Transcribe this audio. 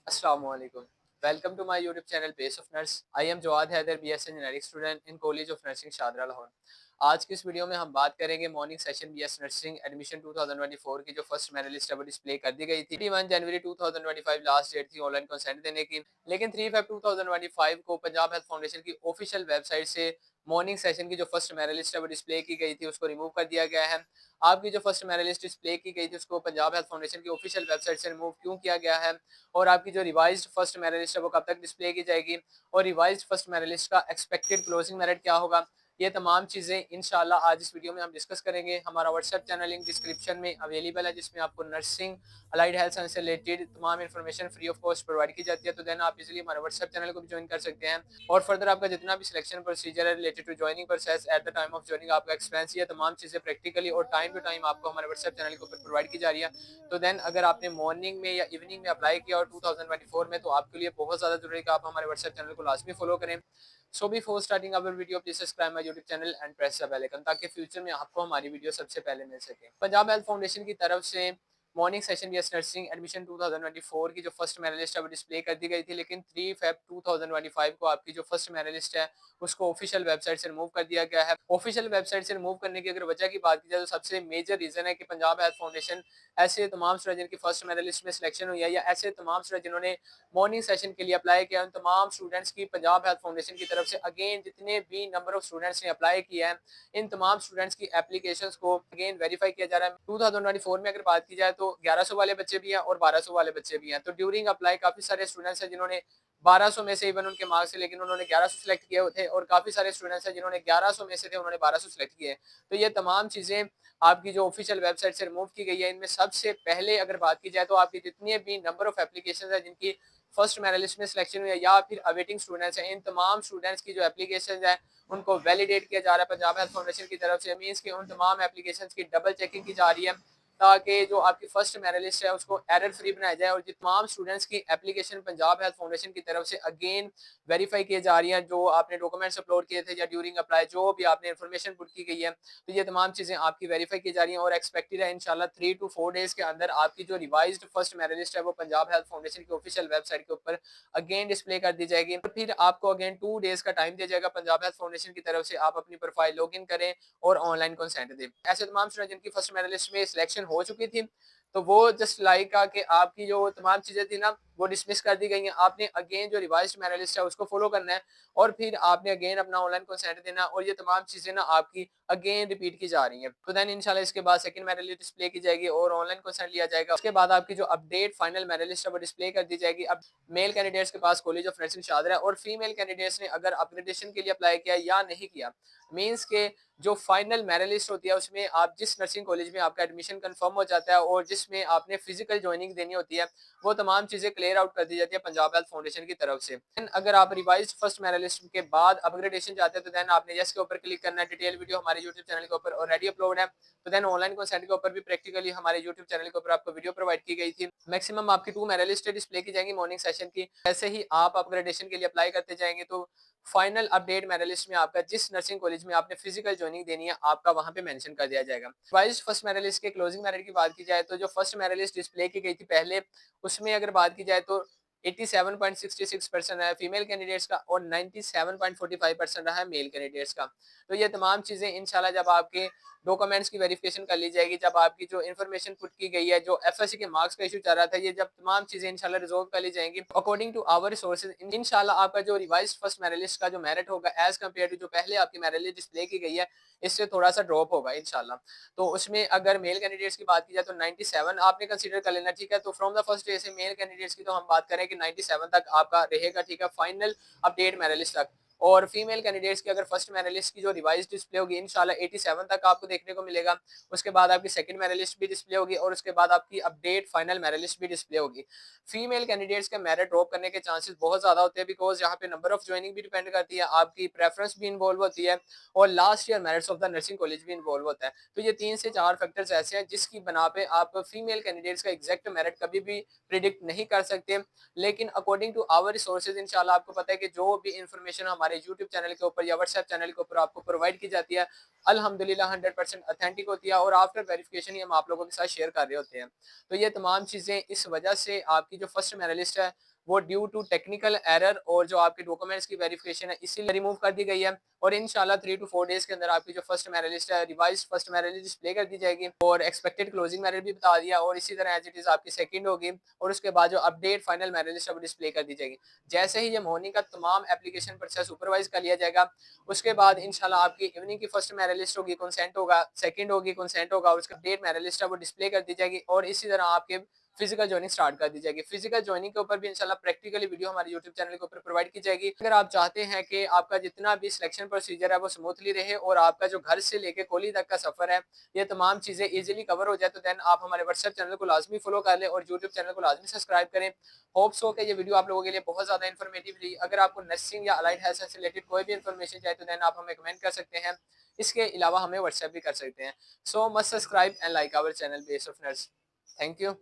Assalamualaikum. Welcome to my YouTube channel Base of Nurse. I am Jawad Haider, BSc Generic student in College of Nursing Shahdara Lahore. आज की इस video में हम बात करेंगे morning session BS nursing admission 2024 की जो फर्स्ट मेरिट लिस्ट है वो डिस्प्ले कर दी गई थी। 31 जनवरी 2025 लास्ट डेट थी ऑनलाइन कंसेंट देने की, लेकिन 3 फेब 2025 को पंजाब हेल्थ फाउंडेशन की ऑफिशियल वेबसाइट से मॉर्निंग सेशन की जो फर्स्ट मेरिट लिस्ट है वो डिस्प्ले की गई थी, उसको रिमूव कर दिया गया है। आपकी जो फर्स्ट मेरिट लिस्ट डिस्प्ले की गई थी उसको पंजाब हेल्थ फाउंडेशन की ऑफिशियल वेबसाइट से रिमूव क्यों किया गया है, और आपकी जो रिवाइज्ड फर्स्ट मेरिट लिस्ट है वो कब तक डिस्प्ले की जाएगी, और रिवाइज्ड फर्स्ट मेरिट लिस्ट का एक्सपेक्टेड क्लोजिंग मेरिट क्या होगा, ये तमाम चीज़ें इंशाल्लाह आज इस वीडियो में हम डिस्कस करेंगे। हमारा व्हाट्सएप चैनल लिंक डिस्क्रिप्शन में अवेलेबल है, जिसमें आपको नर्सिंग, अलाइड हेल्थ साइंस से रिलेटेड तमाम information free of cost provide की जाती है। तो देन आप इजीली हमारे व्हाट्सएप चैनल को भी ज्वाइन कर सकते हैं, और फर्दर आपका जितना भी सिलेक्शन प्रोसीजर है related to joining process, at the time of joining आपका एक्सपेंस, ये तमाम चीज़ें प्रैक्टिकली और टाइम टू टाइम आपको हमारे व्हाट्सएप चैनल के ऊपर प्रोवाइड की जा रही है। तो देन अगर आपने मॉर्निंग में या इवनिंग में अप्लाई किया और 2024 में, तो आपके लिए बहुत ज़्यादा जरूरी है कि आप हमारे व्हाट्सएप चैनल को लाजमी फॉलो करें। So before starting our video please subscribe my YouTube channel and press the bell icon, ताकि फ्यूचर में आपको हमारी वीडियो सबसे पहले मिल सके। पंजाब हेल्थ फाउंडेशन की तरफ से morning session BS nursing admission 2024 की जो फर्स्ट मेरिट लिस्ट है वो डिस्प्ले कर दी गई थी, लेकिन 3 फेब 2025 को आपकी जो फर्स्ट मेरिट लिस्ट है उसको ऑफिशियल वेबसाइट से रिमूव कर दिया गया है। ऑफिशियल वेबसाइट से रिमूव करने की अगर वजह की बात की जाए तो सबसे मेजर रीजन है कि पंजाब हेल्थ फाउंडेशन ऐसे तमाम स्टूडेंट जिनकी फर्स्ट मेरिट लिस्ट में सिलेक्शन हुई है, या ऐसे तमाम स्टूडेंट जिन्होंने मॉर्निंग सेशन के लिए अप्लाई किया, उन तमाम स्टूडेंट्स की पंजाब हेल्थ फाउंडेशन की तरफ से अगेन जितने भी नंबर ऑफ स्टूडेंट्स ने अप्लाई किया है, इन तमाम स्टूडेंट्स की एप्लीकेशंस को अगेन वेरीफाई किया जा रहा है। 2024 में अगर बात की जाए तो 1100 वाले बच्चे भी हैं और 1200 वाले बच्चे भी हैं। तो ड्यूरिंग अप्लाई काफी सारे स्टूडेंट्स हैं जिन्होंने 1200 में से इवन उनके मार्क्स थे, लेकिन उन्होंने 1100 सेलेक्ट किए थे, और काफी सारे स्टूडेंट्स हैं जिन्होंने 1100 में से थे, उन्होंने 1200 सेलेक्ट किए। तो ये तमाम चीजें आपकी जो ऑफिशियल वेबसाइट से रिमूव की गई है। इनमें सबसे पहले अगर बात की जाए तो आपकी जितने भी नंबर ऑफ एप्लीकेशन है जिनकी फर्स्ट मेरिट लिस्ट में सिलेक्शन हुई है या फिर अवेटिंग स्टूडेंट्स हैं, इन तमाम स्टूडेंट्स की जो एप्लीकेशन है उनको वैलिडेट किया जा रहा है पंजाब हेल्थ फाउंडेशन की तरफ से। मींस कि उन तमाम एप्लीकेशन की डबल चेकिंग की जा रही है, ताकि जो आपकी फर्स्ट मेरिट लिस्ट है उसको एरर फ्री बनाया जाए, और जो तमाम स्टूडेंट्स की एप्लीकेशन पंजाब हेल्थ फाउंडेशन की तरफ से अगेन वेरीफाई किए जा रही हैं, जो आपने डॉक्यूमेंट्स अपलोड किए थे या ड्यूरिंग अप्लाई जो भी आपने इन्फॉर्मेशन पुट की गई है, तो ये तमाम चीज़ें आपकी वेरीफाई की जा रही हैं, और एक्सपेक्टेड है इंशाल्लाह 3 to 4 डेज के अंदर आपकी जो रिवाइज्ड फर्स्ट मेरिट लिस्ट है वो पंजाब हेल्थ फाउंडेशन की ऑफिशियल वेबसाइट के ऊपर अगेन डिस्प्ले कर दी जाएगी। और फिर आपको अगेन 2 डेज का टाइम दिया जाएगा पंजाब हेल्थ फाउंडेशन की तरफ से, आप अपनी प्रोफाइल लॉग इन करें और ऑनलाइन कंसेंट दें। ऐसे तमाम स्टूडेंट जिनकी फर्स्ट मेरिट लिस्ट में सिलेक्शन हो चुकी थी, तो वो जस्ट लाइक कि आपकी जो तमाम चीज़ें थी ना वो डिसमिस कर दी गई हैं। आपने अगेन जो रिवाइज्ड मेरिट लिस्ट है उसको फॉलो करना है, और फिर आपने अगेन अपना ऑनलाइन कंसेंट देना, और ये तमाम चीज़ें ना आपकी अगेन रिपीट की जा रही हैं। तो देन इंशाल्लाह इसके बाद सेकंड मेरिट लिस्ट डिस्प्ले की जाएगी और ऑनलाइन कंसेंट लिया जाएगा। उसके बाद आपकी जो अपडेट फाइनल मेरिट लिस्ट है वो डिस्प्ले कर दी जाएगी। अब मेल कैंडिडेट्स के पास कॉलेज ऑफ नर्सिंग शादरा है, और फीमेल कैंडिडेट्स ने अगर अपग्रेडेशन के लिए अप्लाई किया या नहीं किया, मीन्स के जो फाइनल मेरिट लिस्ट होती है उसमें आप जिस नर्सिंग कॉलेज में आपका एडमिशन कंफर्म हो जाता है और जिसमें आपने फिजिकल ज्वाइनिंग देनी होती है, वो तमाम चीज़ें क्लियर आउट कर दी जाती है पंजाब हेल्थ फाउंडेशन की तरफ से। अगर आप रिवाइज्ड फर्स्ट मेरिट लिस्ट के बाद अपग्रेडेशन चाहते हैं, तो देन आपने यस के ऊपर क्लिक करना है। डिटेल वीडियो हमारे यूट्यूब चैनल के ऊपर ऑलरेडी अपलोड है। तो देन ऑनलाइन कंसेंट के ऊपर भी प्रैक्टिकली हमारे यूट्यूब चैनल के ऊपर आपको वीडियो प्रोवाइड की गई थी। मैक्सिमम आपकी 2 मेरिट लिस्ट डिस्प्ले की जाएंगी मॉर्निंग सेशन की। जैसे ही आप अपग्रेडेशन के लिए अप्लाई करते जाएंगे, तो फाइनल अपडेट मेरिट लिस्ट में आपका जिस नर्सिंग कॉलेज में आपने फिजिकल ज्वाइनिंग देनी है आपका वहां पे मेंशन कर दिया जाएगा। वाइज फर्स्ट मेरिट लिस्ट के क्लोजिंग मेरिट की बात की जाए, तो जो फर्स्ट मेरिट लिस्ट डिस्प्ले की गई थी पहले, उसमें अगर बात की जाए तो 87.66% है फीमेल कैंडिडेट्स का, और 97.45% रहा है मेल कैंडिडेट्स का। तो ये तमाम चीज़ें इंशाल्लाह जब आपके डॉक्यूमेंट्स की वेरिफिकेशन कर ली जाएगी, जब आपकी जो इन्फॉर्मेशन पुट की गई है, जो एफएससी के मार्क्स का इशू चल रहा था, ये जब तमाम चीज़ें इंशाल्लाह रिजॉल्व कर ली जाएंगी अकॉर्डिंग टू आवर रिसोर्सेज, इंशाल्लाह आपका जो रिवाइज्ड फर्स्ट मेरिट लिस्ट का जो मेरिट होगा एज कम्पेयर टू जो पहले आपकी मेरिट लिस्ट डिस्प्ले की गई है, इससे थोड़ा सा ड्रॉप होगा इंशाल्लाह। तो उसमें अगर मेल कैंडिडेट्स की बात की जाए तो 97 आपने कंसीडर कर लेना, ठीक है। तो फ्रॉम द फर्स्ट डे से मेल कैंडिडेट्स की तो हम बात करें कि 97 तक आपका रहेगा, ठीक है, फाइनल अपडेट मेरिट लिस्ट तक। और फीमेल कैंडिडेट्स की अगर फर्स्ट मेरिट लिस्ट की जो रिवाइज डिस्प्ले होगी इंशाल्लाह 87 तक आपको देखने को मिलेगा। उसके बाद आपकी सेकंड मेरिट लिस्ट भी डिस्प्ले होगी, और उसके बाद आपकी अपडेट फाइनल मेरिट लिस्ट भी डिस्प्ले होगी। फीमेल कैंडिडेट्स के मेरिट ड्रॉप करने के चांसेस बहुत ज्यादा होते हैं, बिकॉज यहाँ पे नंबर ऑफ ज्वाइनिंग भी डिपेंड करती है, आपकी प्रेफरेंस भी इन्वॉल्व होती है, और last year merits of the nursing college भी इन्वॉल्व होता है। तो ये 3 से 4 फैक्टर्स ऐसे हैं जिसकी बना पे आप फीमेल कैंडिडेट्स का एग्जैक्ट मेरिट कभी भी प्रिडिक्ट नहीं कर सकते, लेकिन अकॉर्डिंग टू आवर रिसोर्सेज इंशाल्लाह आपको पता है कि जो भी इंफॉर्मेशन हमारे हमारे यूट्यूब चैनल के ऊपर या व्हाट्सएप चैनल के ऊपर आपको प्रोवाइड की जाती है, अल्हम्दुलिल्लाह 100% ऑथेंटिक होती है और आफ्टर वेरिफिकेशन ही हम आप लोगों के साथ शेयर कर रहे होते हैं। तो ये तमाम चीज़ें इस वजह से आपकी जो फर्स्ट मेरिट लिस्ट है वो ड्यू टू टेक्निकल एरर और जो आपके डॉक्यूमेंट्स की वेरिफिकेशन है इसीलिए रिमूव कर दी गई है, और इंशाल्लाह 3 to 4 डेज के अंदर आपकी जो फर्स्ट मेरिट लिस्ट है revise first merit list display कर दी जाएगी, और एक्सपेक्टेड क्लोजिंग मेरिट भी बता दिया, और इसी तरह एज इट इज आपकी सेकंड होगी, और उसके बाद जो अपडेट फाइनल मेरिट लिस्ट है वो डिस्प्ले कर दी जाएगी। जैसे ही ये मॉर्निंग का तमाम एप्लीकेशन प्रोसेस सुपरवाइज कर लिया जाएगा, उसके बाद इंशाल्लाह आपकी इवनिंग की फर्स्ट मेरिट लिस्ट होगी, कंसेंट होगा, सेकंड होगी, कंसेंट होगा, और उसका अपडेट मेरिट लिस्ट है वो डिस्प्ले कर दी जाएगी, और इसी तरह आपके फिजिकल जॉइनिंग स्टार्ट कर दी जाएगी। फिजिकल जॉइनिंग के ऊपर भी इंशाल्लाह प्रैक्टिकली वीडियो हमारे यूट्यूब चैनल के ऊपर प्रोवाइड की जाएगी। अगर आप चाहते हैं कि आपका जितना भी सिलेक्शन प्रोसीजर है वो स्मूथली रहे और आपका जो घर से लेके कोहली तक का सफर है ये तमाम चीजें इजीली कवर हो जाए, तो देन आप हमारे व्हाट्सएप चैनल को लाजमी फॉलो कर लें और यूट्यूब चैनल को लाजमी सब्सक्राइब करें। होप्स हो कि ये वीडियो आप लोगों के लिए बहुत ज्यादा इन्फॉर्मेटिव रही। अगर आपको नर्सिंग या अलाइड हेल्थ से रिलेटेड कोई भी इन्फॉर्मेशन चाहिए तो देन आप हमें कमेंट कर सकते हैं, इसके अलावा हमें व्हाट्सएप भी कर सकते हैं। So must subscribe and like our channel base of nurse. Thank you.